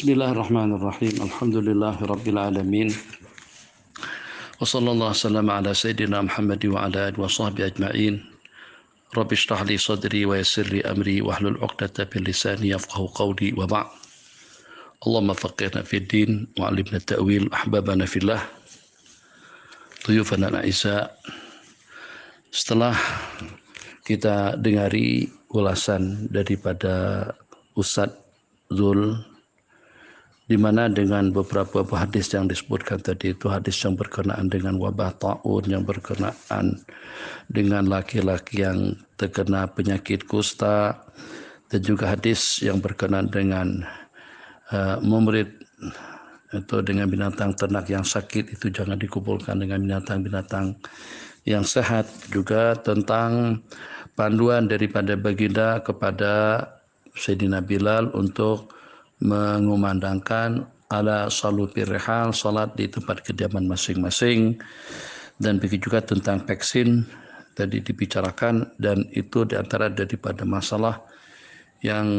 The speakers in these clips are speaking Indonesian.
Bismillahirrahmanirrahim. Alhamdulillahirabbil alamin. Wa sallallahu wasallam ala sayyidina Muhammad wa ala alihi wa sahbihi ajma'in. Rabbi shrah li sadri wa yassir li amri wahlul 'uqdatam min lisani yafqahu qawli wa ba'd. Allahumma faqihna fid din wa 'allimna ta'wil ahbabana fillah. Tuyufana al-a'izza. Setelah kita dengari ulasan daripada Ustadz Zul, di mana dengan beberapa hadis yang disebutkan tadi itu hadis yang berkenaan dengan wabah taun, yang berkenaan dengan laki-laki yang terkena penyakit kusta, dan juga hadis yang berkenaan dengan memerit atau dengan binatang ternak yang sakit itu jangan dikumpulkan dengan binatang-binatang yang sehat, juga tentang panduan daripada baginda kepada Sayyidina Bilal untuk mengumandangkan ala salu firrihal, salat di tempat kediaman masing-masing, dan begitu juga tentang vaksin tadi dibicarakan, dan itu diantara daripada masalah yang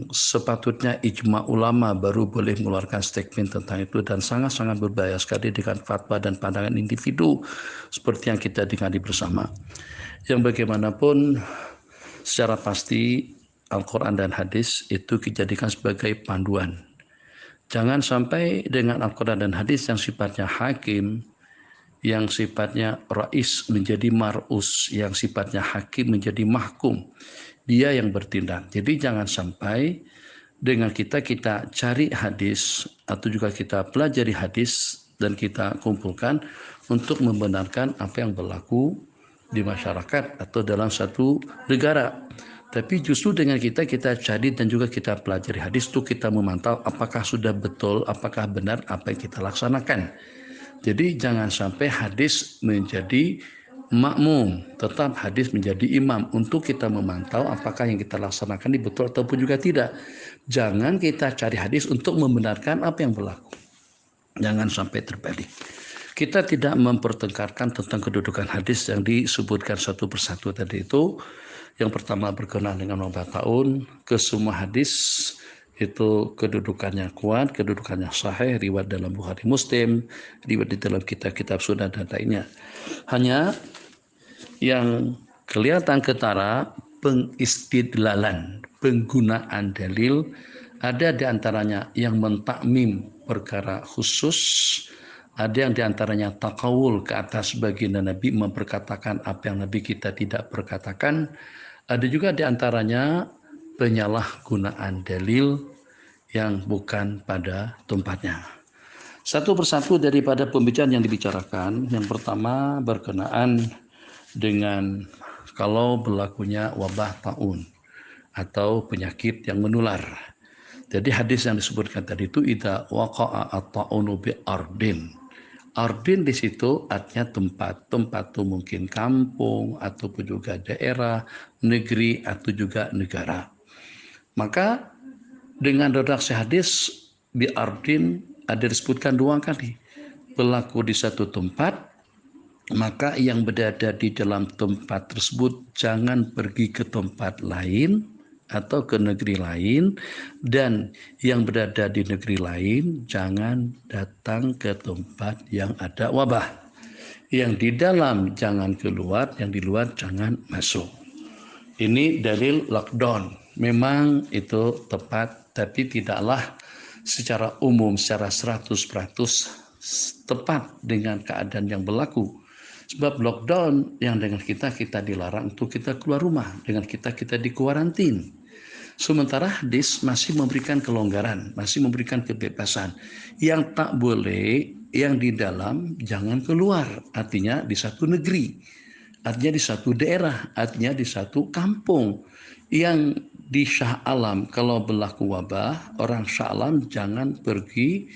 sepatutnya ijma ulama baru boleh mengeluarkan statement tentang itu, dan sangat-sangat berbahaya sekali dengan fatwa dan pandangan individu seperti yang kita dengar bersama. Yang bagaimanapun secara pasti Al-Quran dan hadis itu dijadikan sebagai panduan. Jangan sampai dengan Al-Quran dan hadis yang sifatnya hakim, yang sifatnya rais menjadi mar'us, yang sifatnya hakim menjadi mahkum. Dia yang bertindak. Jadi jangan sampai dengan kita cari hadis atau juga kita pelajari hadis dan kita kumpulkan untuk membenarkan apa yang berlaku di masyarakat atau dalam satu negara. Tapi justru dengan kita cari dan juga kita pelajari hadis itu kita memantau apakah sudah betul, apakah benar apa yang kita laksanakan. Jadi jangan sampai hadis menjadi makmum, tetap hadis menjadi imam untuk kita memantau apakah yang kita laksanakan ini betul ataupun juga tidak. Jangan kita cari hadis untuk membenarkan apa yang berlaku. Jangan sampai terbalik. Kita tidak mempertengkarkan tentang kedudukan hadis yang disebutkan satu persatu tadi itu. Yang pertama berkenaan dengan wabah taun, ke semua hadis itu kedudukannya kuat, kedudukannya sahih, riwayat dalam Bukhari Muslim, riwayat di dalam kitab-kitab sunnah dan lainnya. Hanya yang kelihatan ketara pengistidlalan, penggunaan dalil, ada di antaranya yang mentakmim perkara khusus, ada yang diantaranya takawul ke atas baginda Nabi, memperkatakan apa yang Nabi kita tidak perkatakan. Ada juga diantaranya penyalahgunaan dalil yang bukan pada tempatnya. Satu persatu daripada pembicaraan yang dibicarakan, yang pertama berkenaan dengan kalau berlakunya wabah taun atau penyakit yang menular. Jadi hadis yang disebutkan tadi itu idza waqa'a at-ta'unu bi ardin. Ardin di situ artinya tempat itu mungkin kampung ataupun juga daerah, negeri atau juga negara. Maka dengan redaksi hadis bi ardin ada disebutkan dua kali. Berlaku di satu tempat, maka yang berada di dalam tempat tersebut jangan pergi ke tempat lain atau ke negeri lain, dan yang berada di negeri lain jangan datang ke tempat yang ada wabah. Yang di dalam jangan keluar, yang di luar jangan masuk. Ini dalil lockdown. Memang itu tepat, tapi tidaklah secara umum, secara 100% tepat dengan keadaan yang berlaku. Sebab lockdown yang dengan kita dilarang untuk kita keluar rumah, dengan kita dikuarantin. Sementara hadis masih memberikan kelonggaran, masih memberikan kebebasan. Yang tak boleh, yang di dalam jangan keluar. Artinya di satu negeri, artinya di satu daerah, artinya di satu kampung. Yang di Shah Alam, kalau berlaku wabah, orang Shah Alam jangan pergi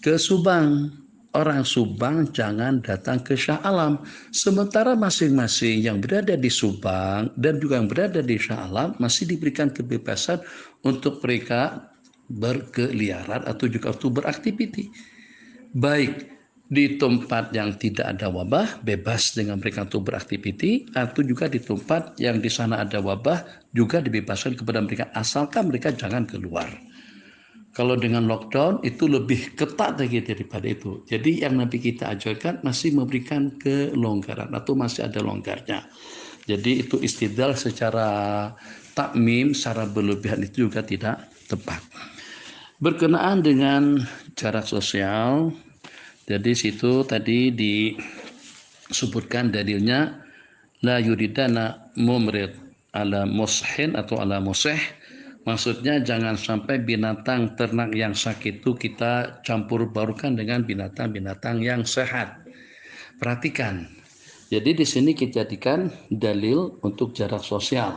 ke Subang. Orang Subang jangan datang ke Shah Alam. Sementara masing-masing yang berada di Subang dan juga yang berada di Shah Alam masih diberikan kebebasan untuk mereka berkeliaran atau juga untuk beraktiviti. Baik di tempat yang tidak ada wabah, bebas dengan mereka untuk beraktiviti, atau juga di tempat yang di sana ada wabah, juga dibebaskan kepada mereka asalkan mereka jangan keluar. Kalau dengan lockdown itu lebih ketat lagi daripada itu. Jadi yang Nabi kita ajarkan masih memberikan kelonggaran atau masih ada longgarnya. Jadi itu istidlal secara takmim, secara berlebihan itu juga tidak tepat. Berkenaan dengan jarak sosial, jadi situ tadi disebutkan dalilnya la yuridana mumrid ala mushin atau ala musih. Maksudnya jangan sampai binatang ternak yang sakit itu kita campur barukan dengan binatang-binatang yang sehat. Perhatikan. Jadi di sini kita jadikan dalil untuk jarak sosial.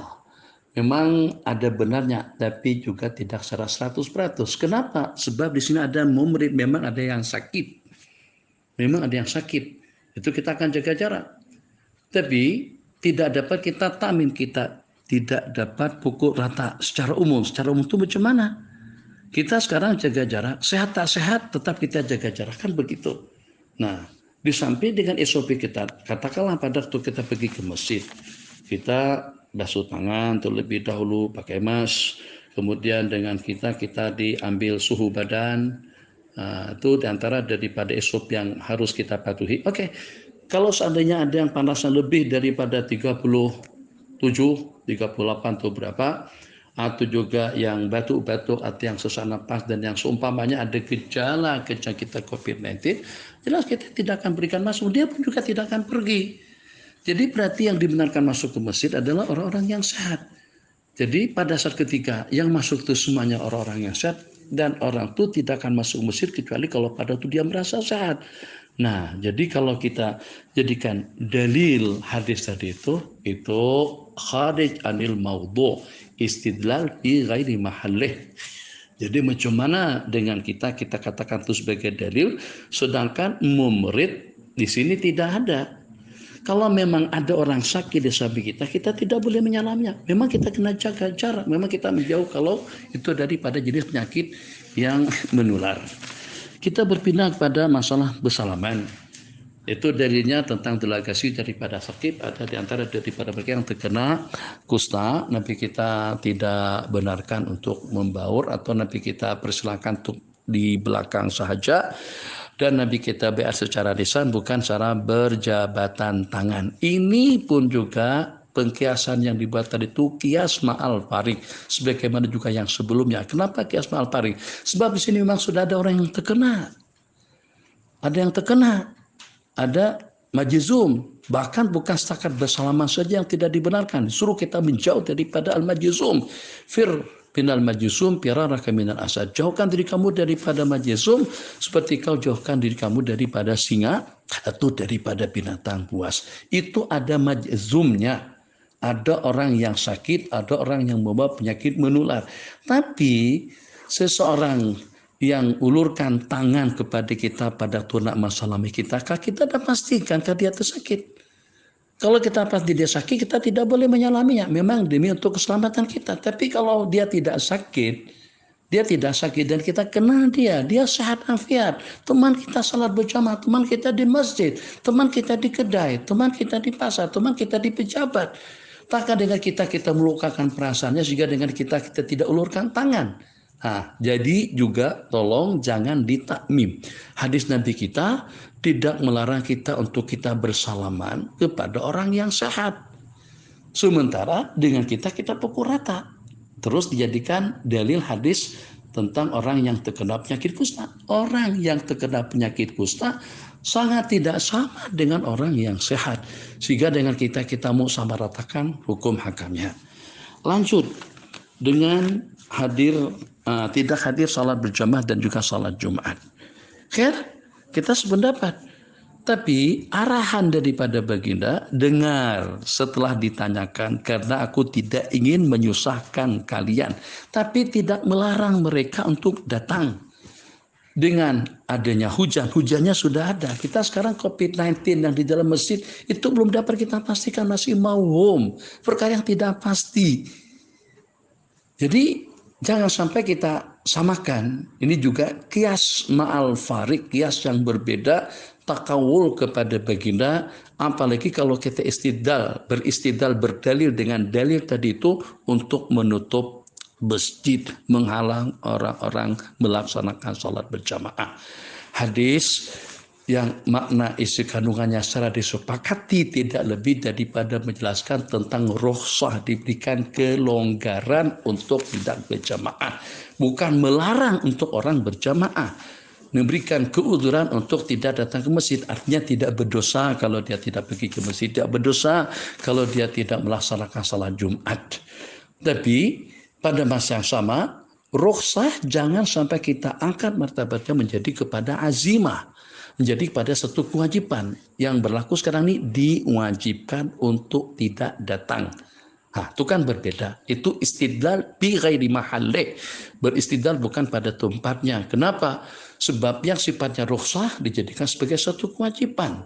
Memang ada benarnya, tapi juga tidak secara 100%. Kenapa? Sebab di sini ada mumrid, memang ada yang sakit. Memang ada yang sakit. Itu kita akan jaga jarak. Tapi tidak dapat kita tamin, kita tidak dapat pukul rata secara umum. Secara umum itu macam mana? Kita sekarang jaga jarak, sehat tak sehat tetap kita jaga jarak, kan begitu. Nah, di samping dengan SOP kita, katakanlah pada waktu kita pergi ke masjid, kita basuh tangan terlebih dahulu pakai mask, kemudian dengan kita diambil suhu badan, itu diantara daripada SOP yang harus kita patuhi. Oke. Kalau seandainya ada yang panasnya lebih daripada 37, 38 atau berapa, atau juga yang batuk-batuk atau yang sesak napas dan yang seumpamanya ada gejala kesakitan COVID-19, jelas kita tidak akan berikan masuk, dia pun juga tidak akan pergi. Jadi berarti yang dibenarkan masuk ke masjid adalah orang-orang yang sehat. Jadi pada saat ketika yang masuk itu semuanya orang-orang yang sehat, dan orang itu tidak akan masuk masjid kecuali kalau pada itu dia merasa sehat. Nah, jadi kalau kita jadikan dalil hadis tadi itu kharij anil maudhu, istidlal fi ghairi mahallih. Jadi macam mana dengan kita katakan itu sebagai dalil, sedangkan mumrid di sini tidak ada. Kalau memang ada orang sakit di samping kita, kita tidak boleh menyalaminya. Memang kita kena jaga jarak, memang kita menjauh kalau itu daripada jenis penyakit yang menular. Kita berpindah kepada masalah bersalaman. Itu dalilnya tentang delegasi daripada sakit, ada di antara daripada mereka yang terkena kusta. Nabi kita tidak benarkan untuk membaur atau Nabi kita persilakan untuk di belakang sahaja. Dan Nabi kita baiat secara lisan, bukan secara berjabatan tangan. Ini pun juga pengkiasan yang dibuat tadi itu kias ma'al farik, sebagaimana juga yang sebelumnya. Kenapa kias ma'al farik? Sebab di sini memang sudah ada orang yang terkena. Ada yang terkena. Ada majizum. Bahkan bukan setakat bersalaman saja yang tidak dibenarkan. Suruh kita menjauh daripada al-majizum. Minal majizum firaraka minal asad. Jauhkan diri kamu daripada majizum seperti kau jauhkan diri kamu daripada singa atau daripada binatang buas. Itu ada majizumnya. Ada orang yang sakit, ada orang yang membawa penyakit menular. Tapi seseorang yang ulurkan tangan kepada kita pada tunak masalami kita dah pastikan dia tersakit. Kalau kita pasti dia sakit, kita tidak boleh menyalaminya. Memang demi untuk keselamatan kita. Tapi kalau dia tidak sakit dan kita kenal dia sehat afiat. Teman kita salat berjamaah, teman kita di masjid, teman kita di kedai, teman kita di pasar, teman kita di pejabat. Takkan dengan kita melukakan perasaannya sehingga dengan kita tidak ulurkan tangan. Nah, jadi juga tolong jangan ditakmim. Hadis Nabi kita tidak melarang kita untuk kita bersalaman kepada orang yang sehat. Sementara dengan kita pukul rata. Terus dijadikan dalil hadis tentang orang yang terkena penyakit kusta. Orang yang terkena penyakit kusta sangat tidak sama dengan orang yang sehat. Sehingga dengan kita mau samaratakan hukum hakamnya. Lanjut dengan tidak hadir salat berjamaah dan juga salat Jumat. Kita sependapat. Tapi arahan daripada baginda, dengar setelah ditanyakan, karena aku tidak ingin menyusahkan kalian, tapi tidak melarang mereka untuk datang. Dengan adanya hujannya sudah ada. Kita sekarang COVID-19 yang di dalam masjid itu belum dapat kita pastikan, masih mauhum, perkara yang tidak pasti. Jadi jangan sampai kita samakan. Ini juga kias ma'al farik, kias yang berbeda, takawul kepada baginda. Apalagi kalau kita beristidlal berdalil dengan dalil tadi itu untuk menutup masjid, menghalang orang-orang melaksanakan sholat berjamaah. Hadis yang makna isi kandungannya secara disepakati tidak lebih daripada menjelaskan tentang rukhsah, diberikan kelonggaran untuk tidak berjamaah, bukan melarang untuk orang berjamaah. Memberikan keuzuran untuk tidak datang ke masjid, artinya tidak berdosa kalau dia tidak pergi ke masjid, tidak berdosa kalau dia tidak melaksanakan salat Jumat. Tapi pada masa yang sama, rukhsah jangan sampai kita angkat martabatnya menjadi kepada azimah, menjadi pada satu kewajiban. Yang berlaku sekarang ini diwajibkan untuk tidak datang. Itu kan berbeda. Itu istidlal bi ghairi mahallih. Beristidlal bukan pada tempatnya. Kenapa? Sebab yang sifatnya rukhsah dijadikan sebagai satu kewajiban.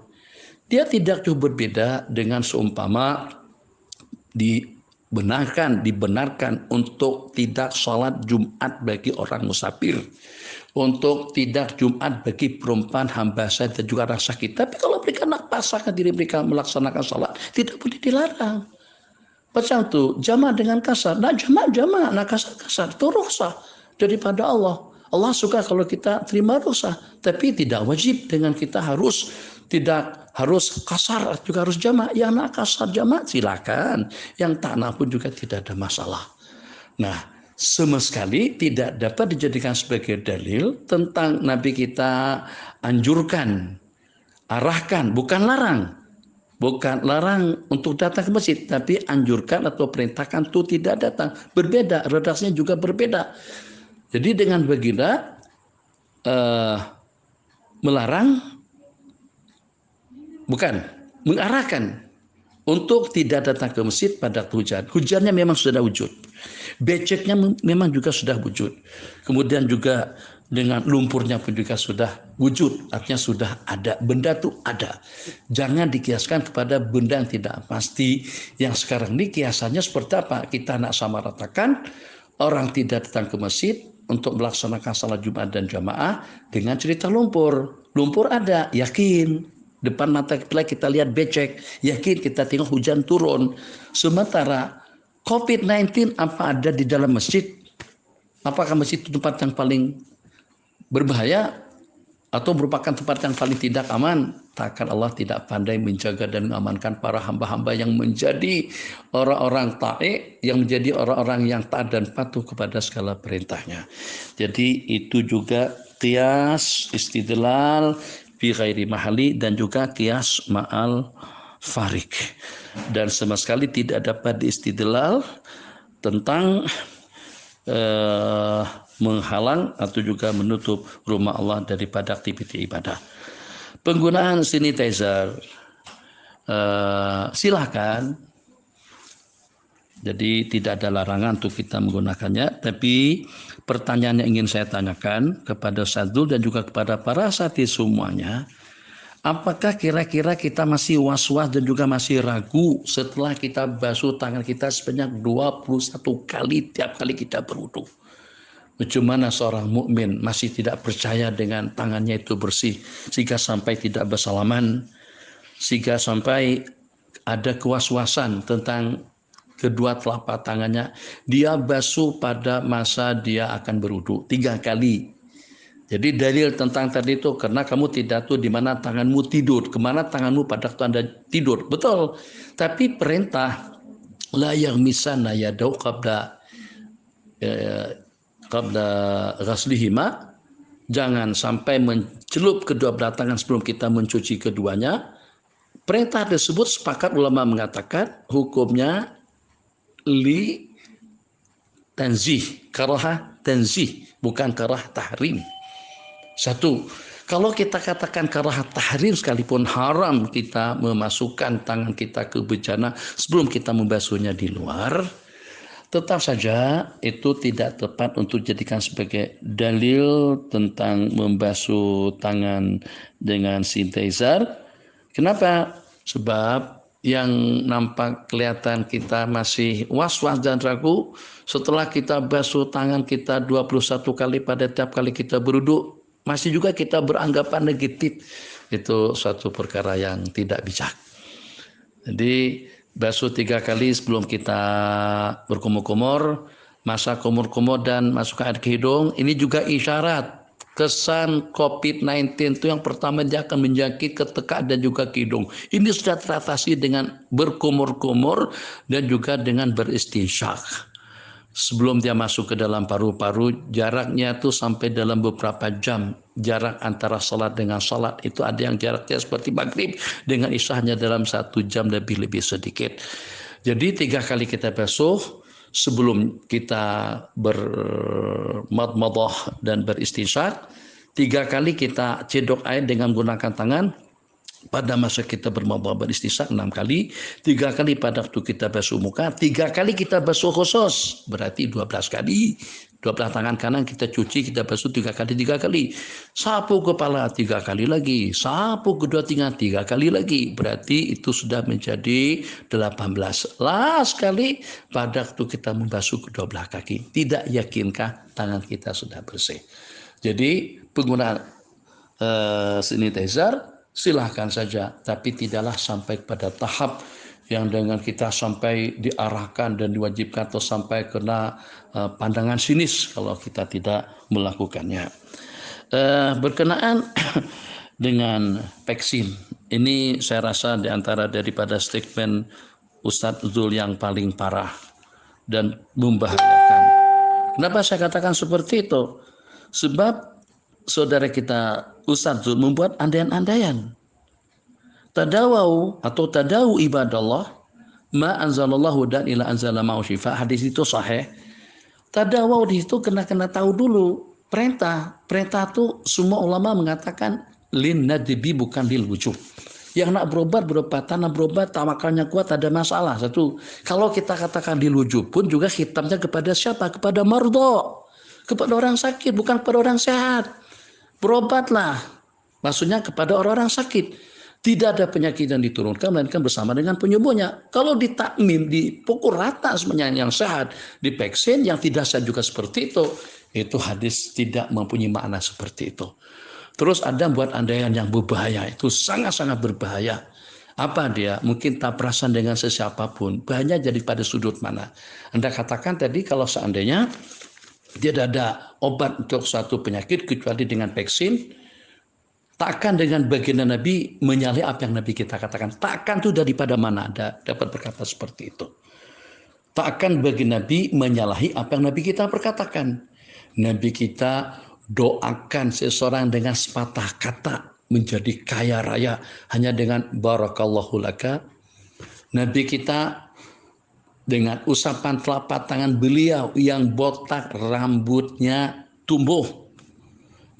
Dia tidak jauh berbeda dengan seumpama dibenarkan untuk tidak sholat Jumat bagi orang musafir, untuk tidak Jumat bagi perempuan hamba saya dan juga rasa kita. Tapi kalau mereka nak pasangkan diri mereka melaksanakan sholat, tidak boleh dilarang. Macam tu jamaah dengan kasar, nak jamaah, nak kasar, itu rukhsah daripada Allah. Allah suka kalau kita terima rukhsah, tapi tidak wajib dengan kita tidak harus kasar juga harus jamaah. Yang nak kasar jamaah silakan, yang tak nak pun juga tidak ada masalah. Nah, sama sekali tidak dapat dijadikan sebagai dalil tentang Nabi kita anjurkan, arahkan, bukan larang untuk datang ke masjid, tapi anjurkan atau perintahkan itu tidak datang. Berbeda, redaksinya juga berbeda. Jadi dengan begitu melarang, bukan mengarahkan untuk tidak datang ke masjid pada hujan. Hujannya memang sudah wujud, beceknya memang juga sudah wujud, kemudian juga dengan lumpurnya pun juga sudah wujud, artinya sudah ada, benda itu ada. Jangan dikiaskan kepada benda yang tidak pasti. Yang sekarang ini kiasannya seperti apa? Kita nak samaratakan orang tidak datang ke masjid untuk melaksanakan salat Jumat dan jamaah dengan cerita lumpur. Lumpur ada, yakin. Depan mata kita lihat becek, yakin kita tengok hujan turun. Sementara COVID-19 apa ada di dalam masjid? Apakah masjid itu tempat yang paling berbahaya atau merupakan tempat yang paling tidak aman? Takkan Allah tidak pandai menjaga dan mengamankan para hamba-hamba yang menjadi orang-orang taat, yang menjadi orang-orang yang taat dan patuh kepada segala perintahnya. Jadi itu juga qiyas istidlal fi ghairi mahali dan juga qiyas ma'al farik. Dan sama sekali tidak dapat diistidlal tentang menghalang atau juga menutup rumah Allah daripada aktivitas ibadah. Penggunaan sanitizer silakan. Jadi tidak ada larangan untuk kita menggunakannya. Tapi pertanyaan yang ingin saya tanyakan kepada Sadul dan juga kepada para sati semuanya, apakah kira-kira kita masih was-was dan juga masih ragu setelah kita basuh tangan kita sebanyak 21 kali tiap kali kita berwudu? Bagaimana seorang mukmin masih tidak percaya dengan tangannya itu bersih sehingga sampai tidak bersalaman, sehingga sampai ada kewaswasan tentang kedua telapak tangannya. Dia basuh pada masa dia akan berwudu 3 kali. Jadi dalil tentang tadi itu karena kamu tidak tahu di mana tanganmu tidur, kemana tanganmu pada waktu Anda tidur. Betul. Tapi perintah la yaghmisana yadau qabla ghaslihima, jangan sampai mencelup kedua belah tangan sebelum kita mencuci keduanya. Perintah tersebut sepakat ulama mengatakan hukumnya li tanzih, karahah tanzih, bukan karah tahrim. Satu, kalau kita katakan karah tahrim sekalipun haram kita memasukkan tangan kita ke bejana sebelum kita membasuhnya di luar, tetap saja itu tidak tepat untuk dijadikan sebagai dalil tentang membasuh tangan dengan sanitizer. Kenapa? Sebab yang nampak kelihatan kita masih was-was dan ragu setelah kita basuh tangan kita 21 kali pada tiap kali kita berwudu, masih juga kita beranggapan negatif. Itu suatu perkara yang tidak bijak. Jadi basuh 3 kali sebelum kita berkumur-kumur, masa kumur-kumur dan masukkan air ke hidung, ini juga isyarat kesan COVID-19 itu yang pertama dia akan menjangkit ke tekak dan juga ke hidung. Ini sudah teratasi dengan berkumur-kumur dan juga dengan beristinsyak. Sebelum dia masuk ke dalam paru-paru, jaraknya itu sampai dalam beberapa jam. Jarak antara salat dengan salat itu ada yang jaraknya seperti maghrib dengan isyahnya dalam 1 jam lebih sedikit. Jadi 3 kali kita basuh sebelum kita bermadmadah dan beristinsyak. 3 kali kita cedok air dengan menggunakan tangan. Pada masa kita bermadmadah beristinsyak 6 kali, 3 kali pada waktu kita basuh muka, 3 kali kita basuh khusus, berarti 12 kali. 12 tangan kanan kita cuci, kita basuh 3 kali. Sapu kepala 3 kali lagi, sapu kedua tangan 3 kali lagi, berarti itu sudah menjadi 18. Last kali pada waktu kita membasuh kedua belah kaki. Tidak yakinkah tangan kita sudah bersih? Jadi penggunaan sanitizer silahkan saja, tapi tidaklah sampai pada tahap yang dengan kita sampai diarahkan dan diwajibkan atau sampai kena pandangan sinis kalau kita tidak melakukannya. Berkenaan dengan vaksin, ini saya rasa diantara daripada statement Ustadz Zul yang paling parah dan membahayakan. Kenapa saya katakan seperti itu? Sebab saudara kita Ustadz Zul membuat andaian-andaian. Tadawau atau tadawu ibadallah ma anzalallahu dan ila anzala ma'u syifa. Hadis itu sahih. Tadawau di situ kena tahu dulu perintah. Perintah itu semua ulama mengatakan lin nadbi bukan lil wujub. Yang nak berobat, tanah berobat, tawakalnya kuat, ada masalah. Satu, kalau kita katakan lil wujub pun juga khitabnya kepada siapa? Kepada mardho, kepada orang sakit, bukan kepada orang sehat. Berobatlah, maksudnya kepada orang-orang sakit. Tidak ada penyakit yang diturunkan, melainkan bersama dengan penyembuhnya. Kalau ditakmim, dipukul rata semuanya yang sehat, divaksin, yang tidak sehat juga seperti itu hadis tidak mempunyai makna seperti itu. Terus ada buat andaian yang berbahaya, itu sangat-sangat berbahaya. Apa dia? Mungkin tak perasan dengan sesiapapun, bahaya jadi pada sudut mana. Anda katakan tadi kalau seandainya tidak ada obat untuk suatu penyakit kecuali dengan vaksin, takkan dengan baginda Nabi menyalahi apa yang Nabi kita katakan. Takkan itu daripada mana ada dapat berkata seperti itu. Takkan bagi Nabi menyalahi apa yang Nabi kita perkatakan. Nabi kita doakan seseorang dengan sepatah kata menjadi kaya raya hanya dengan barakallahu laka. Nabi kita dengan usapan telapak tangan beliau yang botak rambutnya tumbuh,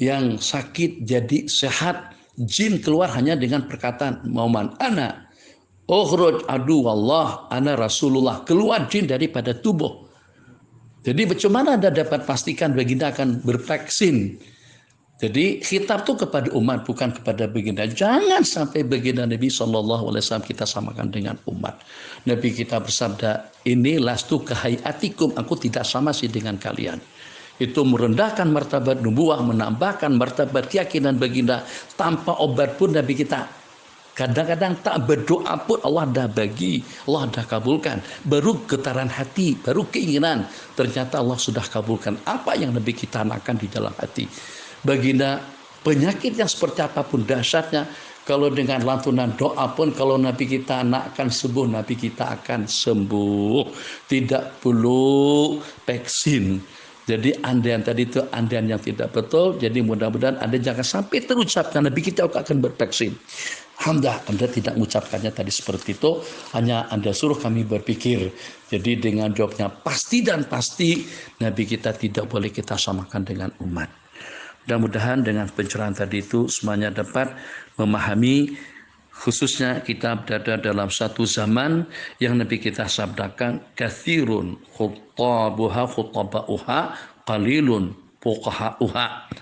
yang sakit jadi sehat, jin keluar hanya dengan perkataan mauman ana ukhruj adu wallah ana rasulullah, keluar jin daripada tubuh. Jadi bagaimana Anda dapat pastikan baginda akan bervaksin? Jadi khitab itu kepada umat, bukan kepada baginda. Jangan sampai baginda Nabi SAW kita samakan dengan umat. Nabi kita bersabda, ini lastu kahayatikum, aku tidak sama sih dengan kalian. Itu merendahkan martabat nubuwah, menambahkan martabat keyakinan baginda. Tanpa obat pun Nabi kita kadang-kadang tak berdoa pun Allah dah bagi, Allah dah kabulkan. Baru getaran hati, baru keinginan, ternyata Allah sudah kabulkan apa yang Nabi kita nakkan di dalam hati. Baginda penyakit yang seperti apapun dahsyatnya, kalau dengan lantunan doa pun kalau Nabi kita nakkan sembuh, Nabi kita akan sembuh. Tidak perlu vaksin. Jadi andaian tadi itu andaian yang tidak betul. Jadi mudah-mudahan Anda jangan sampai terucapkan Nabi kita akan bervaksin. Alhamdulillah Anda tidak mengucapkannya tadi seperti itu. Hanya Anda suruh kami berpikir. Jadi dengan jawabnya pasti dan pasti Nabi kita tidak boleh kita samakan dengan umat. Mudah-mudahan dengan pencerahan tadi itu semuanya dapat memahami, khususnya kita berada dalam satu zaman yang Nabi kita sabdakan kathirun khutabauha qalilun fuqahauha.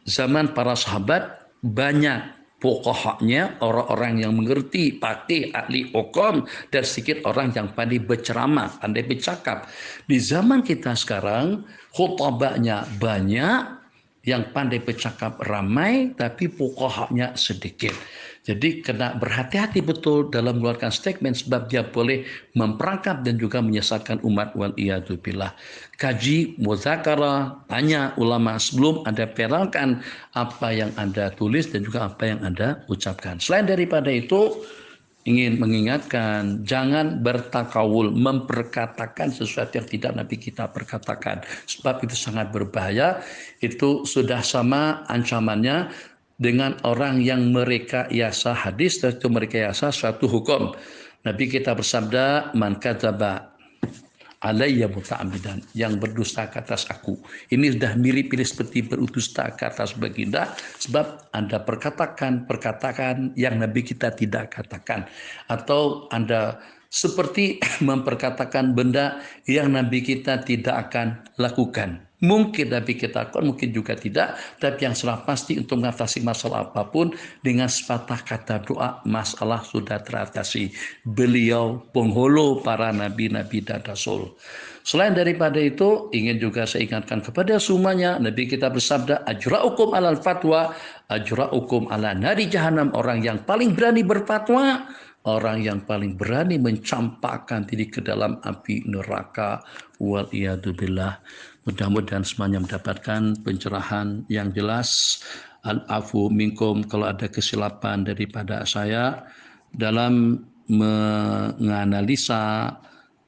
Zaman para sahabat banyak fuqahanya, orang-orang yang mengerti, faqih, ahli hukum, dan sedikit orang yang pandai berceramah, pandai bercakap. Di zaman kita sekarang khutabanya banyak, yang pandai bercakap ramai tapi fuqahanya sedikit. Jadi kena berhati-hati betul dalam mengeluarkan statement sebab dia boleh memperangkap dan juga menyesatkan umat wal iyadzubillah. Kaji muzakarah, tanya ulama sebelum Anda perangkan apa yang Anda tulis dan juga apa yang Anda ucapkan. Selain daripada itu, ingin mengingatkan, jangan bertakawul, memperkatakan sesuatu yang tidak Nabi kita perkatakan. Sebab itu sangat berbahaya, itu sudah sama ancamannya dengan orang yang merekayasa hadis, atau merekayasa suatu hukum. Nabi kita bersabda, man kadzaba alayya muta'ammidan, yang berdusta ke atas aku. Ini sudah mirip-mirip seperti berdusta ke atas baginda, sebab Anda perkatakan yang Nabi kita tidak katakan, atau Anda seperti memperkatakan benda yang Nabi kita tidak akan lakukan. Mungkin Nabi kita lakukan, mungkin juga tidak, tapi yang salah pasti untuk mengatasi masalah apapun dengan sepatah kata doa, masalah sudah teratasi. Beliau penghulu para nabi-nabi dan rasul. Selain daripada itu, ingin juga saya ingatkan kepada semuanya, Nabi kita bersabda, ajra'ukum alal fatwa, ajra'ukum ala nari jahannam. Orang yang paling berani berfatwa, orang yang paling berani mencampakkan diri ke dalam api neraka. Wal iyadzubillah. Mudah-mudahan semuanya mendapatkan pencerahan yang jelas. Al-afu minkum, kalau ada kesilapan daripada saya dalam menganalisa,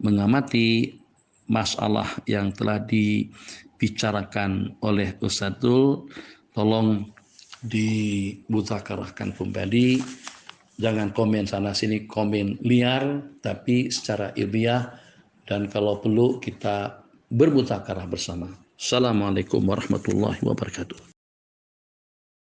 mengamati masalah yang telah dibicarakan oleh Ustadzul, tolong dimuzakarahkan kembali. Jangan komen sana sini, komen liar, tapi secara ilmiah, dan kalau perlu kita bermutakarah bersama. Assalamualaikum warahmatullahi wabarakatuh.